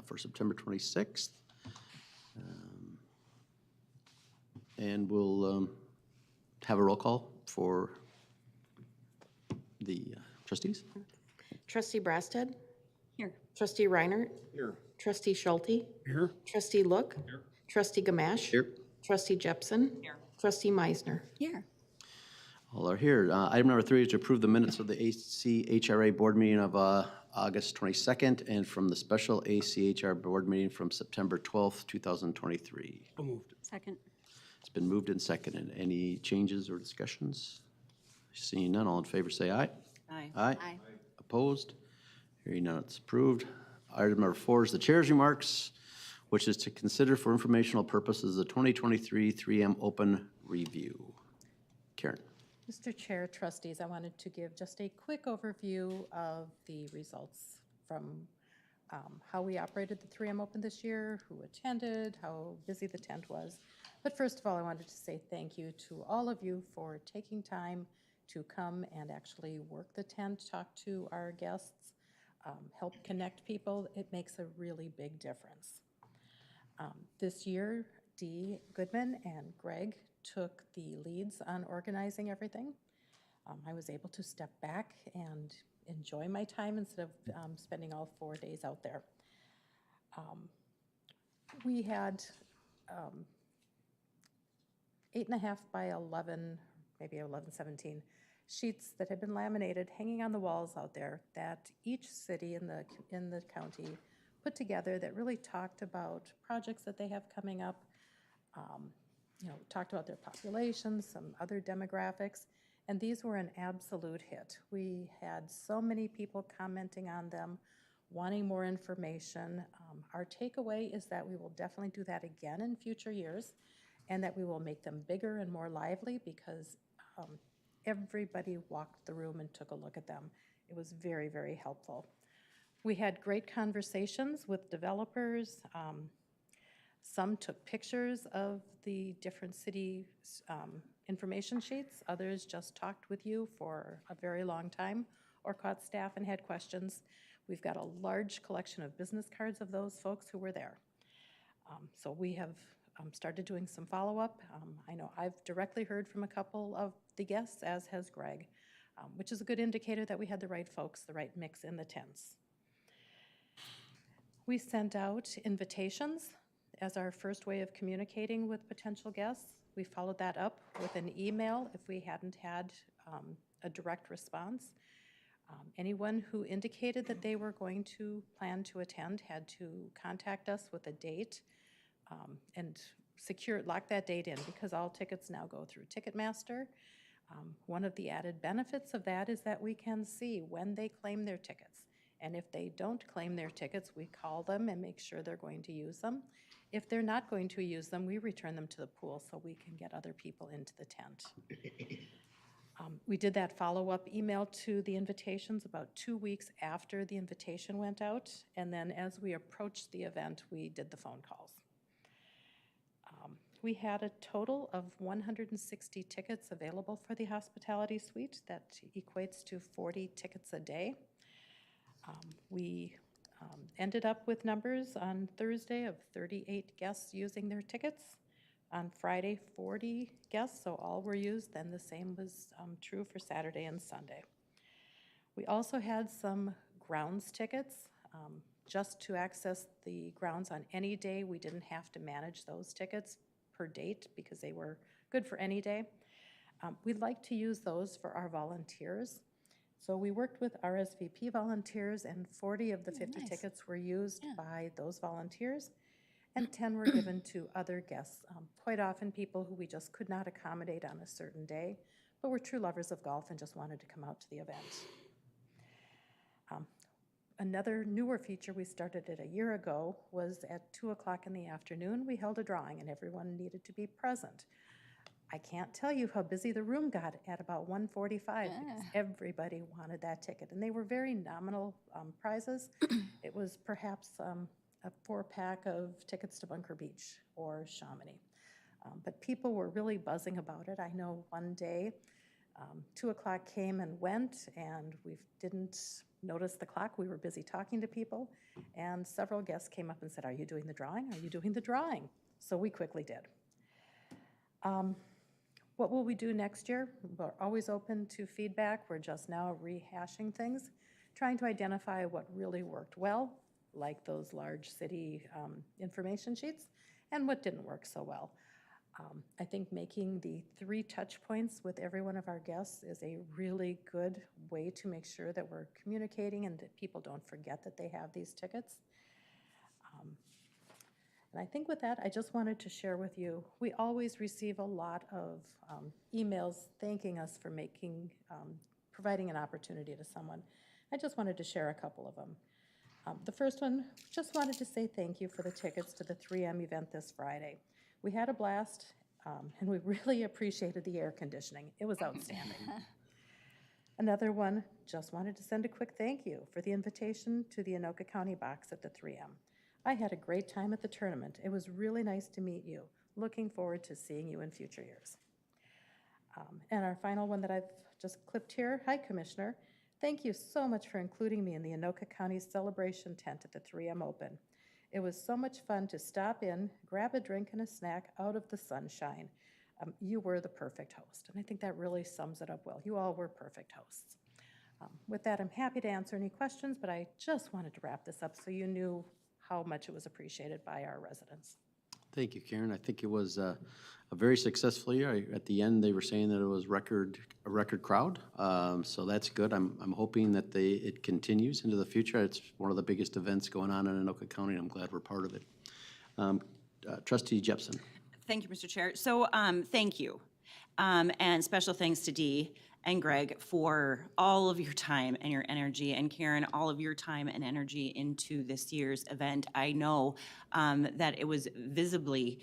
for September 26th. And we'll have a roll call for the trustees. Trustee Brasted? Here. Trustee Reinert? Here. Trustee Schulte? Here. Trustee Look? Here. Trustee Gamache? Here. Trustee Jepson? Here. Trustee Meisner? Here. All are here. Item number 3 is to approve the minutes of the ACHRA board meeting of August 22nd and from the special ACHR board meeting from September 12th, 2023. So moved. Second. It's been moved and seconded. Any changes or discussions? Seeing none, all in favor say aye. Aye. Aye. Aye. Opposed? Hearing none, it's approved. Item number 4 is the chair's remarks, which is to consider for informational purposes the 2023 3M Open Review. Karen. Mr. Chair, trustees, I wanted to give just a quick overview of the results from how we operated the 3M Open this year, who attended, how busy the tent was. But first of all, I wanted to say thank you to all of you for taking time to come and actually work the tent, talk to our guests, help connect people. It makes a really big difference. This year, Dee Goodman and Greg took the leads on organizing everything. I was able to step back and enjoy my time instead of spending all 4 days out there. We had 8.5 by 11, maybe 11, 17 sheets that had been laminated hanging on the walls out there that each city in the county put together that really talked about projects that they have coming up, talked about their populations, some other demographics, and these were an absolute hit. We had so many people commenting on them, wanting more information. Our takeaway is that we will definitely do that again in future years, and that we will make them bigger and more lively because everybody walked the room and took a look at them. It was very, very helpful. We had great conversations with developers. Some took pictures of the different city information sheets. Others just talked with you for a very long time or caught staff and had questions. We've got a large collection of business cards of those folks who were there. So we have started doing some follow-up. I know I've directly heard from a couple of the guests, as has Greg, which is a good indicator that we had the right folks, the right mix in the tents. We sent out invitations as our first way of communicating with potential guests. We followed that up with an email if we hadn't had a direct response. Anyone who indicated that they were going to plan to attend had to contact us with a date and lock that date in because all tickets now go through Ticketmaster. One of the added benefits of that is that we can see when they claim their tickets. And if they don't claim their tickets, we call them and make sure they're going to use them. If they're not going to use them, we return them to the pool so we can get other people into the tent. We did that follow-up email to the invitations about 2 weeks after the invitation went out. And then as we approached the event, we did the phone calls. We had a total of 160 tickets available for the hospitality suite. That equates to 40 tickets a day. We ended up with numbers on Thursday of 38 guests using their tickets. On Friday, 40 guests, so all were used. Then the same was true for Saturday and Sunday. We also had some grounds tickets. Just to access the grounds on any day, we didn't have to manage those tickets per date because they were good for any day. We'd like to use those for our volunteers. So we worked with RSVP volunteers, and 40 of the 50 tickets were used by those volunteers, and 10 were given to other guests, quite often people who we just could not accommodate on a certain day, but were true lovers of golf and just wanted to come out to the event. Another newer feature we started it a year ago was at 2 o'clock in the afternoon, we held a drawing and everyone needed to be present. I can't tell you how busy the room got at about 1:45 because everybody wanted that ticket. And they were very nominal prizes. It was perhaps a 4-pack of tickets to Bunker Beach or Chamonix. But people were really buzzing about it. I know one day 2 o'clock came and went, and we didn't notice the clock. We were busy talking to people, and several guests came up and said, "Are you doing the drawing? Are you doing the drawing?" So we quickly did. What will we do next year? We're always open to feedback. We're just now rehashing things, trying to identify what really worked well, like those large city information sheets, and what didn't work so well. I think making the 3 touch points with every one of our guests is a really good way to make sure that we're communicating and that people don't forget that they have these tickets. And I think with that, I just wanted to share with you, we always receive a lot of emails thanking us for providing an opportunity to someone. I just wanted to share a couple of them. The first one, just wanted to say thank you for the tickets to the 3M event this Friday. We had a blast, and we really appreciated the air conditioning. It was outstanding. Another one, just wanted to send a quick thank you for the invitation to the Anoka County box at the 3M. I had a great time at the tournament. It was really nice to meet you. Looking forward to seeing you in future years. And our final one that I've just clipped here, hi Commissioner. Thank you so much for including me in the Anoka County celebration tent at the 3M Open. It was so much fun to stop in, grab a drink and a snack out of the sunshine. You were the perfect host, and I think that really sums it up well. You all were perfect hosts. With that, I'm happy to answer any questions, but I just wanted to wrap this up so you knew how much it was appreciated by our residents. Thank you, Karen. I think it was a very successful year. At the end, they were saying that it was a record crowd, so that's good. I'm hoping that it continues into the future. It's one of the biggest events going on in Anoka County, and I'm glad we're part of it. Trustee Jepson. Thank you, Mr. Chair. So thank you, and special thanks to Dee and Greg for all of your time and your energy, and Karen, all of your time and energy into this year's event. I know that it was visibly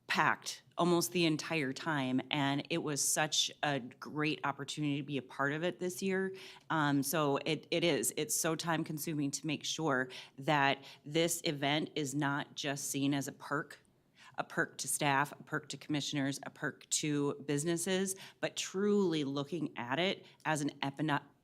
packed almost the entire time, and it was such a great opportunity to be a part of it this year. So it's so time consuming to make sure that this event is not just seen as a perk to staff, a perk to commissioners, a perk to businesses, but truly looking at it as an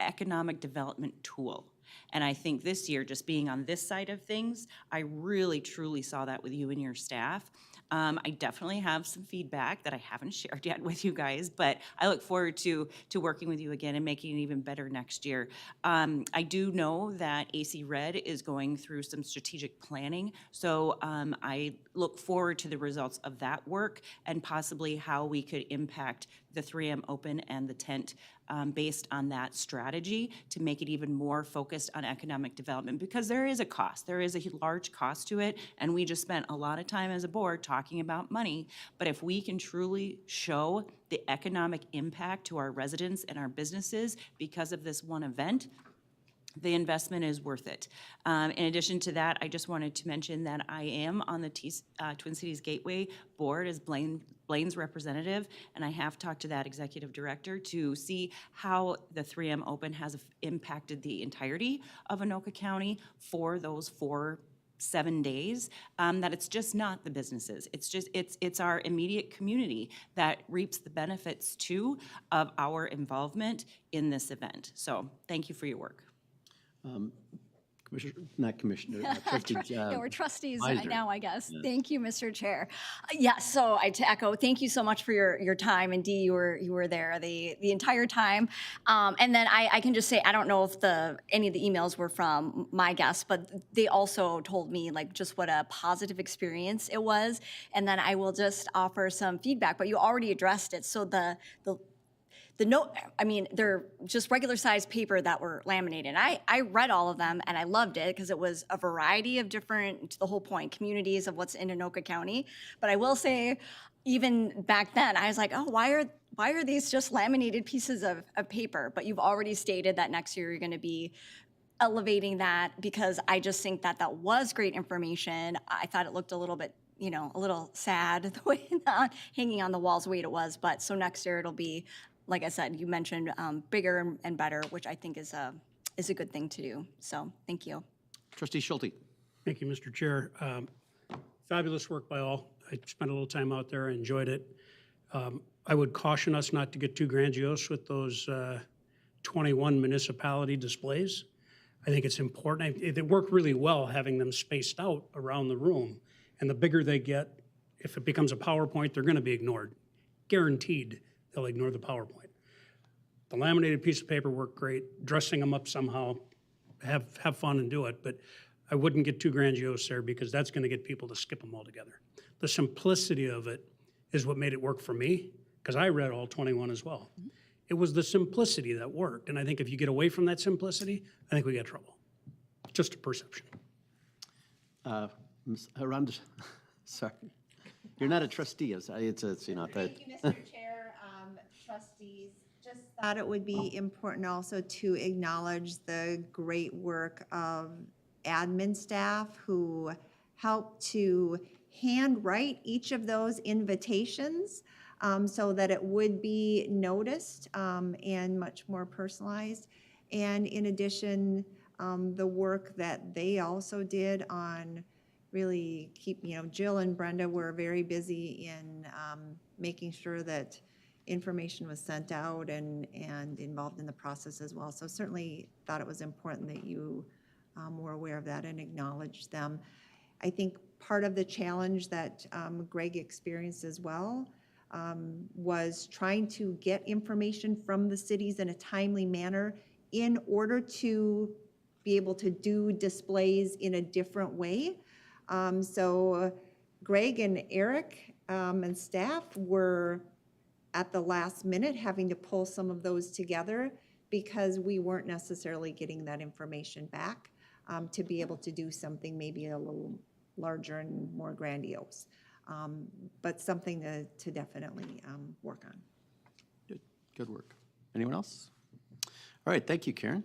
economic development tool. And I think this year, just being on this side of things, I really, truly saw that with you and your staff. I definitely have some feedback that I haven't shared yet with you guys, but I look forward to working with you again and making it even better next year. I do know that AC Red is going through some strategic planning, so I look forward to the results of that work and possibly how we could impact the 3M Open and the tent based on that strategy to make it even more focused on economic development, because there is a cost. There is a large cost to it, and we just spent a lot of time as a board talking about money. But if we can truly show the economic impact to our residents and our businesses because of this one event, the investment is worth it. In addition to that, I just wanted to mention that I am on the Twin Cities Gateway board as Blaine's representative, and I have talked to that executive director to see how the 3M Open has impacted the entirety of Anoka County for those 7 days, that it's just not the businesses. It's our immediate community that reaps the benefits too of our involvement in this event. So thank you for your work. Trustee. Yeah, we're trustees Meisner. now, I guess. Thank you, Mr. Chair. Yes, so to echo, thank you so much for your time. And Dee, you were there the entire time. And then I can just say, I don't know if any of the emails were from my guests, but they also told me like just what a positive experience it was. And then I will just offer some feedback, but you already addressed it. So the note, I mean, they're just regular sized paper that were laminated. I read all of them and I loved it because it was a variety of different, to the whole point, communities of what's in Anoka County. But I will say, even back then, I was like, oh, why are these just laminated pieces of paper? But you've already stated that next year you're going to be elevating that, because I just think that was great information. I thought it looked a little bit, a little sad the way hanging on the walls the way it was. But so next year it'll be, like I said, you mentioned bigger and better, which I think is a good thing to do. So thank you. Trustee Schulte. Thank you, Mr. Chair. Fabulous work by all. I spent a little time out there. I enjoyed it. I would caution us not to get too grandiose with those 21 municipality displays. I think it's important. It worked really well having them spaced out around the room. And the bigger they get, if it becomes a PowerPoint, they're going to be ignored. Guaranteed they'll ignore the PowerPoint. The laminated piece of paper worked great. Dressing them up somehow, have fun and do it. But I wouldn't get too grandiose there because that's going to get people to skip them altogether. The simplicity of it is what made it work for me, because I read all 21 as well. It was the simplicity that worked. And I think if you get away from that simplicity, I think we get trouble. Just a perception. Ms. Arundel, sorry. You're not a trustee, it's you know. Thank you, Mr. Chair, trustees. Just thought it would be important also to acknowledge the great work of admin staff who helped to handwrite each of those invitations so that it would be noticed and much more personalized. And in addition, the work that they also did on really Jill and Brenda were very busy in making sure that information was sent out and involved in the process as well. So certainly thought it was important that you were aware of that and acknowledged them. I think part of the challenge that Greg experienced as well was trying to get information from the cities in a timely manner in order to be able to do displays in a different way. So Greg and Eric and staff were at the last minute having to pull some of those together because we weren't necessarily getting that information back to be able to do something maybe a little larger and more grandiose, but something to definitely work on. Good work. Anyone else? All right, thank you, Karen.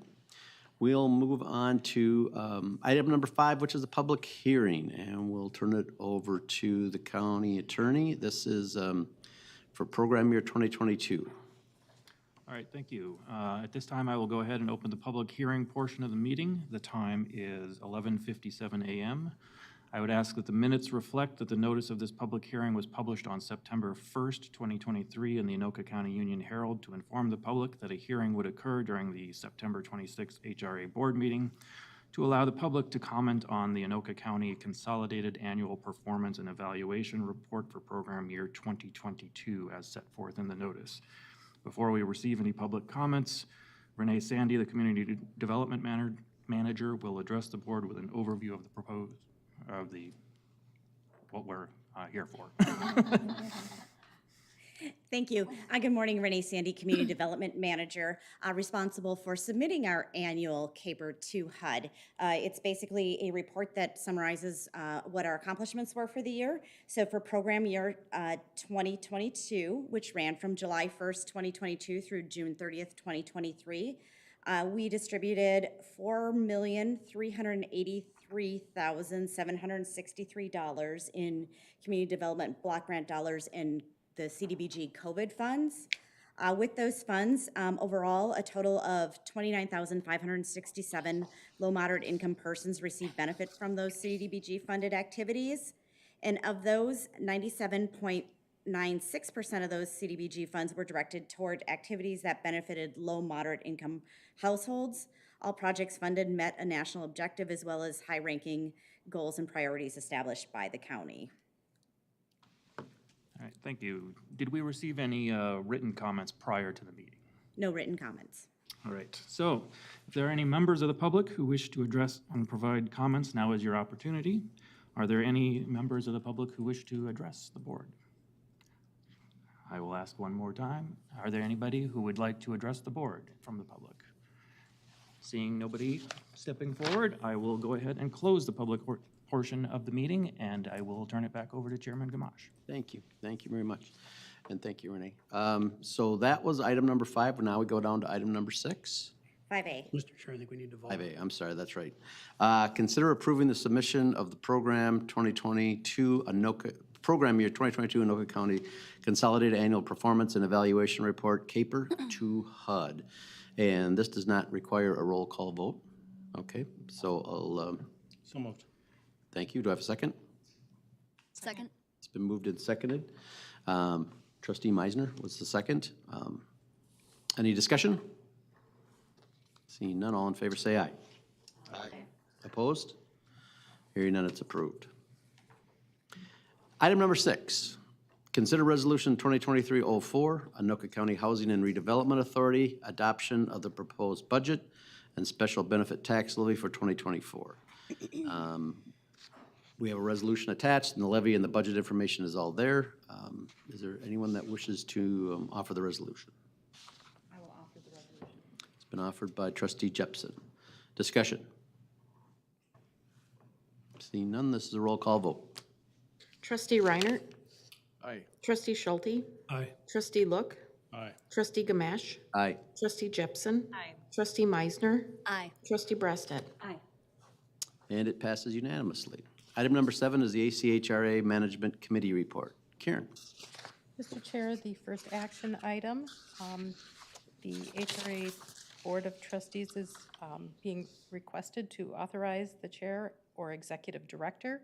We'll move on to item number 5, which is a public hearing, and we'll turn it over to the county attorney. This is for program year 2022. All right, thank you. At this time, I will go ahead and open the public hearing portion of the meeting. The time is 11:57 a.m. I would ask that the minutes reflect that the notice of this public hearing was published on September 1st, 2023 in the Anoka County Union Herald to inform the public that a hearing would occur during the September 26th HRA board meeting to allow the public to comment on the Anoka County Consolidated Annual Performance and Evaluation Report for program year 2022 as set forth in the notice. Before we receive any public comments, Renee Sandy, the Community Development Manager, will address the board with an overview of the proposed what we're here for. Thank you. Good morning, Renee Sandy, Community Development Manager, responsible for submitting our annual CAPER to HUD. It's basically a report that summarizes what our accomplishments were for the year. So for program year 2022, which ran from July 1st, 2022 through June 30th, 2023, we distributed $4,383,763 in community development block grant dollars in the CDBG COVID funds. With those funds, overall, a total of 29,567 low moderate income persons received benefit from those CDBG funded activities. And of those, 97.96% of those CDBG funds were directed toward activities that benefited low moderate income households. All projects funded met a national objective as well as high-ranking goals and priorities established by the county. All right, thank you. Did we receive any written comments prior to the meeting? No written comments. All right, so if there are any members of the public who wish to address and provide comments, now is your opportunity. Are there any members of the public who wish to address the board? I will ask one more time. Are there anybody who would like to address the board from the public? Seeing nobody stepping forward, I will go ahead and close the public portion of the meeting, and I will turn it back over to Chairman Gamache. Thank you. Thank you very much. And thank you, Renee. So that was item number 5. Now we go down to item number 6. 5A. Mr. Chair, I think we need to vote. 5A, I'm sorry, that's right. Consider approving the submission of the program 2022 Anoka, program year 2022 Anoka County Consolidated Annual Performance and Evaluation Report, CAPER, to HUD. And this does not require a roll call vote. Okay, so I'll, So moved. thank you. Do I have a second? Second. It's been moved and seconded. Trustee Meisner was the second. Any discussion? Seeing none, all in favor say aye. Aye. Opposed? Hearing none, it's approved. Item number 6, consider resolution 2023-04, Anoka County Housing and Redevelopment Authority, adoption of the proposed budget and special benefit tax levy for 2024. We have a resolution attached, and the levy and the budget information is all there. Is there anyone that wishes to offer the resolution? I will offer the resolution. It's been offered by Trustee Jepson. Discussion. Seeing none, this is a roll call vote. Trustee Reiner. Aye. Trustee Schulte. Aye. Trustee Look. Aye. Trustee Gamache. Aye. Trustee Jepson. Aye. Trustee Meisner. Aye. Trustee Breasted. Aye. And it passes unanimously. Item number 7 is the ACHRA Management Committee report. Karen. Mr. Chair, the first action item, the HRA Board of Trustees is being requested to authorize the chair or executive director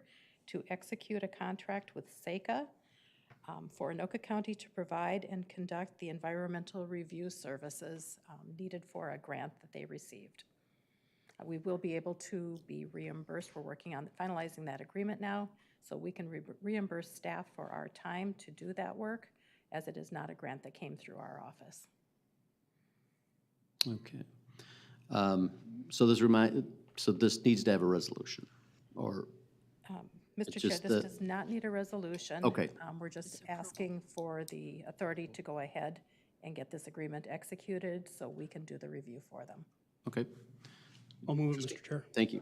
to execute a contract with SECA for Anoka County to provide and conduct the environmental review services needed for a grant that they received. We will be able to be reimbursed. We're working on finalizing that agreement now, so we can reimburse staff for our time to do that work, as it is not a grant that came through our office. Okay. So this needs to have a resolution, or? Mr. It's Chair, just this the- does not need a resolution. Okay. We're just asking for the authority to go ahead and get this agreement executed so we can do the review for them. Okay, I'll move it, Mr. Chair. thank you.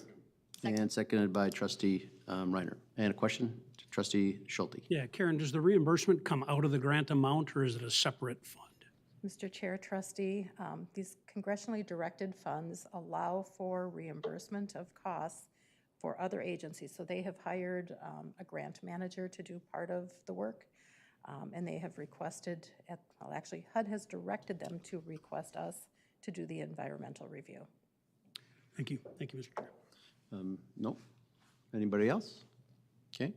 And seconded by Trustee Reiner. And a question, Trustee Schulte. Yeah, Karen, does the reimbursement come out of the grant amount, or is it a separate fund? Mr. Chair, Trustee, these congressionally directed funds allow for reimbursement of costs for other agencies. So they have hired a grant manager to do part of the work, and they have requested, actually HUD has directed them to request us to do the environmental review. Thank you, Mr. Chair. Nope. Anybody else? Okay.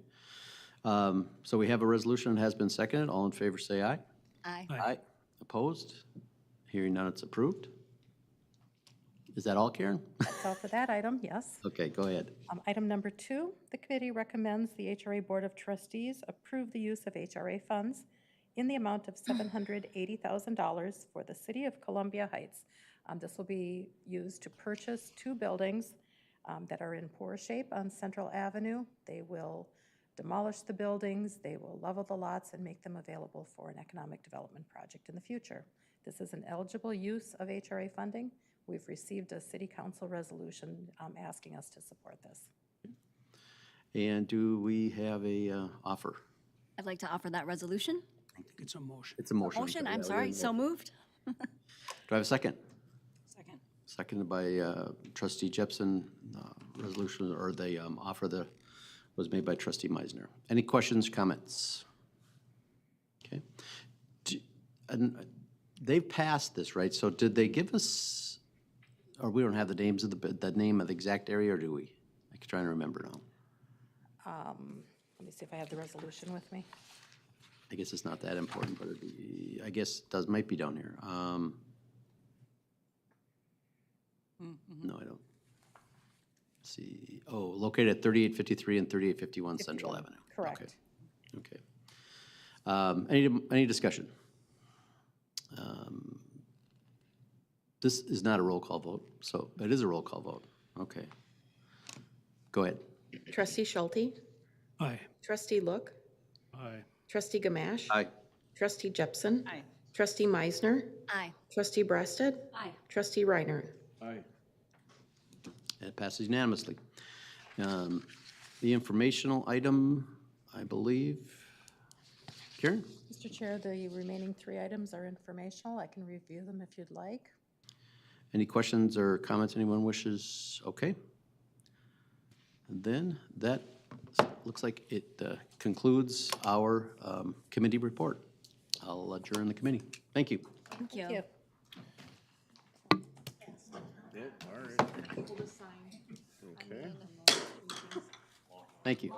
So we have a resolution that has been seconded. All in favor say aye. Aye. Aye. Opposed? Hearing none, it's approved. Is that all, Karen? That's all for that item, yes. Okay, go ahead. Item number 2, the committee recommends the HRA Board of Trustees approve the use of HRA funds in the amount of $780,000 for the City of Columbia Heights. This will be used to purchase 2 buildings that are in poor shape on Central Avenue. They will demolish the buildings, they will level the lots and make them available for an economic development project in the future. This is an eligible use of HRA funding. We've received a city council resolution asking us to support this. And do we have a offer? I'd like to offer that resolution. I think it's a motion. It's a motion. Motion, but I'm yeah, sorry, we- so moved. Do I have a second? Second. Seconded by Trustee Jepson. Resolution, or the offer that was made by Trustee Meisner. Any questions, comments? Okay. And they've passed this, right? So did they give us, or we don't have the names of the name of the exact area, or do we? I'm trying to remember now. Let me see if I have the resolution with me. I guess it's not that important, but it'd be, I guess it might be down here. No, I don't. Let's see, oh, located at 3853 and 3851 Central 51, Avenue. correct. Okay. Any discussion? This is not a roll call vote, so it is a roll call vote. Okay. Go ahead. Trustee Schulte. Aye. Trustee Look. Aye. Trustee Gamache. Aye. Trustee Jepson. Aye. Trustee Meisner. Aye. Trustee Breasted. Aye. Trustee Reiner. Aye. It passes unanimously. The informational item, I believe, Karen? Mr. Chair, the remaining 3 items are informational. I can review them if you'd like. Any questions or comments anyone wishes? Okay. And then that looks like it concludes our committee report. I'll adjourn the committee. Thank you. Thank you. Thank you. Thank you.